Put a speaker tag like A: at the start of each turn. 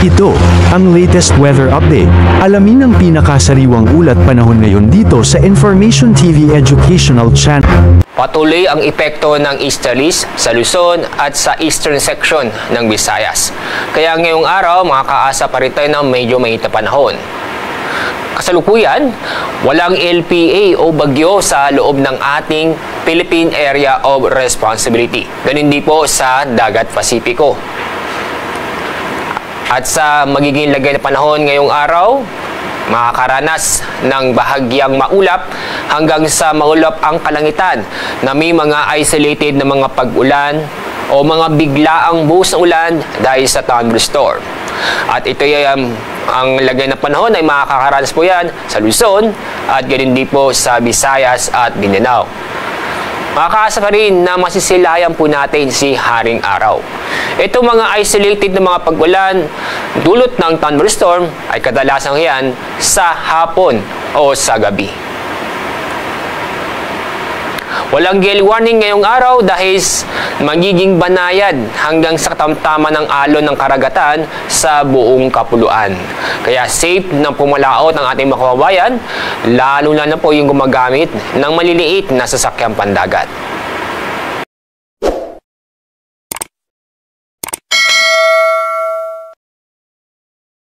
A: Ito ang latest weather update. Alamin ang pinakasariwang ulat panahon ngayon dito sa Information TV Educational Channel.
B: Patuloy ang epekto ng easterlies sa Luzon at sa eastern section ng Visayas. Kaya ngayong araw, makakaasa pa rin tayo ng medyo mainit na panahon. Kasalukuyan, walang LPA o bagyo sa loob ng ating Philippine Area of Responsibility. Ganun din po sa Dagat Pasipiko. At sa magiging lagay na panahon ngayong araw, makakaranas ng bahagyang maulap hanggang sa maulap ang kalangitan na may mga isolated na mga pag-ulan o mga biglaang buhos na ulan dahil sa thunderstorm. At ito ang lagay na panahon ay makakaranas po yan sa Luzon at ganun din po sa Visayas at Mindanao. Makakaasa pa rin na masisilayan po natin si Haring Araw. Itong mga isolated na mga pag-ulan dulot ng thunderstorm ay kadalasang yan sa hapon o sa gabi. Walang gale warning ngayong araw dahil magiging banayad hanggang sa katamtaman ng alon ng karagatan sa buong kapuluan. Kaya safe na pumalaot ang ating mga kababayan, lalo na po yung gumagamit ng maliliit na sasakyang pandagat.